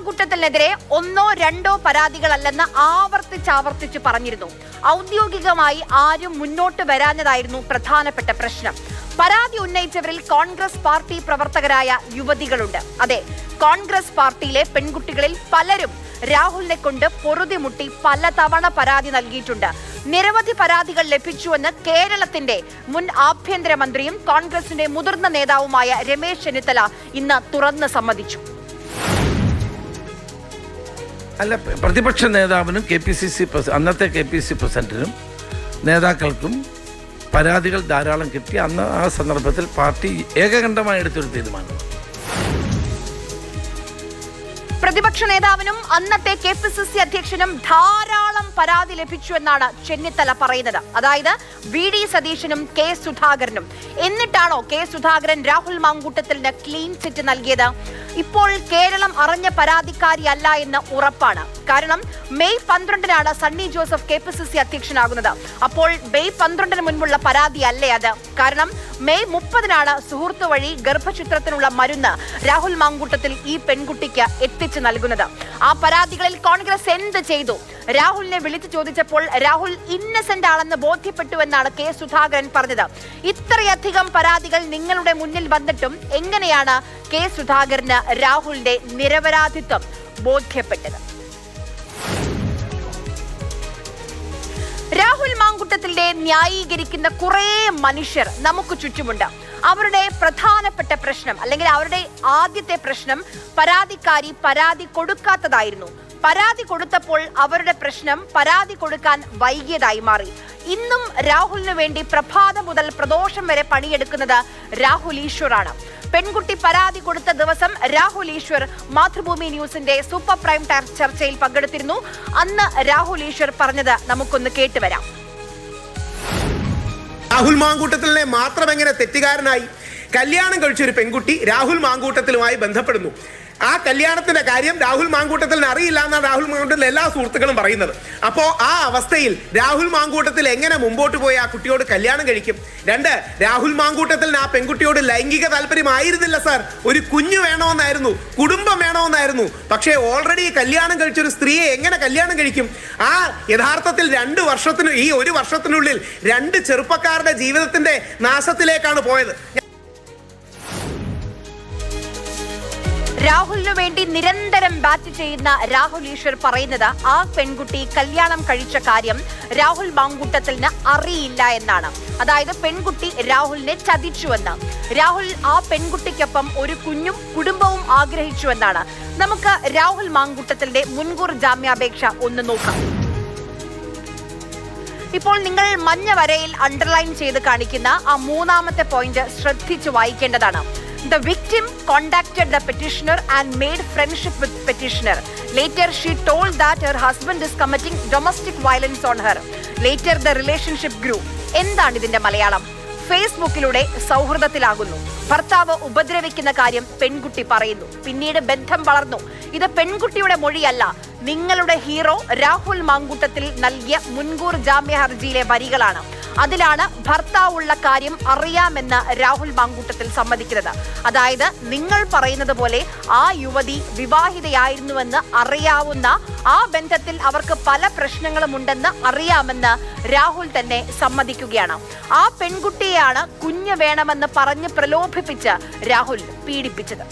മാങ്കൂട്ടത്തിനെതിരെ ഒന്നോ രണ്ടോ പരാതികളല്ലെന്ന് ആവർത്തിച്ച് പറഞ്ഞിരുന്നു. ഔദ്യോഗികമായി ആരും മുന്നോട്ട് വരാഞ്ഞതായിരുന്നു പ്രധാനപ്പെട്ട പ്രശ്നം. പരാതി ഉന്നയിച്ചവരിൽ കോൺഗ്രസ് പാർട്ടി പ്രവർത്തകരായ യുവതികളുണ്ട്. അതെ, കോൺഗ്രസ് പാർട്ടിയിലെ പെൺകുട്ടികളിൽ പലരും രാഹുലിനെ കൊണ്ട് പൊറുതിമുട്ടി പലതവണ പരാതി നൽകിയിട്ടുണ്ട്. നിരവധി പരാതികൾ ലഭിച്ചുവെന്ന് കേരളത്തിന്റെ മുൻ ആഭ്യന്തരമന്ത്രിയും കോൺഗ്രസിന്റെ മുതിർന്ന നേതാവുമായ രമേശ് ചെന്നിത്തല ഇന്ന് തുറന്ന് സമ്മതിച്ചു. അല്ല, പ്രതിപക്ഷ നേതാവിനും അന്നത്തെ KPCC പ്രസിഡന്റിനും നേതാക്കൾക്കും പരാതികൾ ധാരാളം കിട്ടി. അന്ന് ആ സന്ദർഭത്തിൽ പാർട്ടി ഏകകണ്ഠമായി എടുത്തൊരു തീരുമാനം. പ്രതിപക്ഷ നേതാവിനും അന്നത്തെ KPCC അധ്യക്ഷനും ധാരാളം പരാതി ലഭിച്ചുവെന്നാണ് ചെന്നിത്തല പറയുന്നത്. അതായത് VD സതീശനും K സുധാകരനും. എന്നിട്ടാണോ K സുധാകരൻ രാഹുൽ മാങ്കൂട്ടത്തിന് ക്ലീൻ ചിറ്റ് നൽകിയത്? ഇപ്പോൾ കേരളം അറിഞ്ഞ പരാതിക്കാരിയല്ല എന്ന് ഉറപ്പാണ്. കാരണം മെയ് 12-നാണ് സണ്ണി ജോസഫ് KPCC അധ്യക്ഷനാകുന്നത്. അപ്പോൾ മെയ് 12-ന് മുൻപുള്ള പരാതി അല്ലേ അത്? കാരണം മെയ് 30-നാണ് സുഹൃത്തു വഴി ഗർഭചിത്രത്തിനുള്ള മരുന്ന് രാഹുൽ മാങ്കൂട്ടത്തിൽ ഈ പെൺകുട്ടിക്ക് എത്തിച്ചു നൽകുന്നത്. ആ പരാതികളിൽ കോൺഗ്രസ് എന്ത് ചെയ്തു? രാഹുലിനെ വിളിച്ചു ചോദിച്ചപ്പോൾ രാഹുൽ ഇന്നസെന്റ് ആണെന്ന് ബോധ്യപ്പെട്ടുവെന്നാണ് K സുധാകരൻ പറഞ്ഞത്. ഇത്രയധികം പരാതികൾ നിങ്ങളുടെ മുന്നിൽ വന്നിട്ടും എങ്ങനെയാണ് K സുധാകരന് രാഹുലിന്റെ നിരപരാധിത്വം ബോധ്യപ്പെട്ടത്? രാഹുൽ മാങ്കൂട്ടത്തിലെ ന്യായീകരിക്കുന്ന കുറെ മനുഷ്യർ നമുക്ക് ചുറ്റുമുണ്ട്. അവരുടെ പ്രധാനപ്പെട്ട പ്രശ്നം, അല്ലെങ്കിൽ അവരുടെ ആദ്യത്തെ പ്രശ്നം, പരാതിക്കാരി പരാതി കൊടുക്കാത്തതായിരുന്നു. പരാതി കൊടുത്തപ്പോൾ അവരുടെ പ്രശ്നം പരാതി കൊടുക്കാൻ വൈകിയതായി മാറി. ഇന്നും രാഹുലിനു വേണ്ടി പ്രഭാതം മുതൽ പ്രദോഷം വരെ പണിയെടുക്കുന്നത് രാഹുൽ ഈശ്വറാണ്. പെൺകുട്ടി പരാതി കൊടുത്ത ദിവസം രാഹുൽ ഈശ്വർ മാതൃഭൂമി ന്യൂസിന്റെ സൂപ്പർ പ്രൈം ടൈം ചർച്ചയിൽ പങ്കെടുത്തിരുന്നു. അന്ന് രാഹുൽ ഈശ്വർ പറഞ്ഞത് നമുക്കൊന്ന് കേട്ടുവരാം. രാഹുൽ മാങ്കൂട്ടത്തിലെ മാത്രം എങ്ങനെ തെറ്റുകാരനായി? കല്യാണം കഴിച്ചൊരു പെൺകുട്ടി രാഹുൽ മാങ്കൂട്ടത്തിലുമായി ബന്ധപ്പെടുന്നു. ആ കല്യാണത്തിന്റെ കാര്യം രാഹുൽ മാങ്കൂട്ടത്തിന് അറിയില്ല എന്നാണ് രാഹുൽ മാങ്കൂട്ടത്തിലെ എല്ലാ സുഹൃത്തുക്കളും പറയുന്നത്. അപ്പോൾ ആ അവസ്ഥയിൽ രാഹുൽ മാങ്കൂട്ടത്തിൽ എങ്ങനെ മുമ്പോട്ട് പോയി ആ കുട്ടിയോട് കല്യാണം കഴിക്കും? രണ്ട്, രാഹുൽ മാങ്കൂട്ടത്തിൽ ആ പെൺകുട്ടിയോട് ലൈംഗിക താല്പര്യമായിരുന്നില്ല സാർ, ഒരു കുഞ്ഞു വേണമെന്നായിരുന്നു, കുടുംബം വേണമെന്നായിരുന്നു. പക്ഷേ ഓൾറെഡി കല്യാണം കഴിച്ചൊരു സ്ത്രീയെ എങ്ങനെ കല്യാണം കഴിക്കും? ആ യഥാർത്ഥത്തിൽ ഈ ഒരു വർഷത്തിനുള്ളിൽ 2 ചെറുപ്പക്കാരുടെ ജീവിതത്തിന്റെ നാശത്തിലേക്കാണ് പോയത്. രാഹുലിനു വേണ്ടി നിരന്തരം ബാറ്റ് ചെയ്യുന്ന രാഹുൽ ഈശ്വർ പറയുന്നത് ആ പെൺകുട്ടി കല്യാണം കഴിച്ച കാര്യം രാഹുൽ മാങ്കൂട്ടത്തിന് അറിയില്ല എന്നാണ്. അതായത് പെൺകുട്ടി രാഹുലിനെ ചതിച്ചുവെന്ന്. രാഹുൽ ആ പെൺകുട്ടിക്കൊപ്പം ഒരു കുഞ്ഞും കുടുംബവും ആഗ്രഹിച്ചുവെന്നാണ്. നമുക്ക് രാഹുൽ മാങ്കൂട്ടത്തിന്റെ മുൻകൂർ ജാമ്യാപേക്ഷ ഒന്ന് നോക്കാം. ഇപ്പോൾ നിങ്ങൾ മഞ്ഞ വരയിൽ അണ്ടർലൈൻ ചെയ്ത് കാണിക്കുന്ന ആ 3-ാമത്തെ പോയിന്റ് ശ്രദ്ധിച്ചു വായിക്കേണ്ടതാണ്. The victim contacted the petitioner and made friendship with petitioner. Later, she told that her husband is committing domestic violence on her. Later, the relationship grew. എന്താണ് ഇതിന്റെ മലയാളം? ഫേസ്ബുക്കിലൂടെ സൗഹൃദത്തിലാകുന്നു. ഭർത്താവ് ഉപദ്രവിക്കുന്ന കാര്യം പെൺകുട്ടി പറയുന്നു. പിന്നീട് ബന്ധം വളർന്നു. ഇത് പെൺകുട്ടിയുടെ മൊഴിയല്ല, നിങ്ങളുടെ ഹീറോ രാഹുൽ മാങ്കൂട്ടത്തിൽ നൽകിയ മുൻകൂർ ജാമ്യ ഹർജിയിലെ വരികളാണ്. അതിലാണ് ഭർത്താവുള്ള കാര്യം അറിയാമെന്ന് രാഹുൽ മാങ്കൂട്ടത്തിൽ സമ്മതിക്കുന്നത്. അതായത് നിങ്ങൾ പറയുന്നത് പോലെ ആ യുവതി വിവാഹിതയായിരുന്നുവെന്ന് അറിയാവുന്ന, ആ ബന്ധത്തിൽ അവർക്ക് പല പ്രശ്നങ്ങളും ഉണ്ടെന്ന് അറിയാമെന്ന് രാഹുൽ തന്നെ സമ്മതിക്കുകയാണ്. ആ പെൺകുട്ടിയെയാണ് കുഞ്ഞ് വേണമെന്ന് പറഞ്ഞ് പ്രലോഭിപ്പിച്ച് രാഹുൽ പീഡിപ്പിച്ചത്.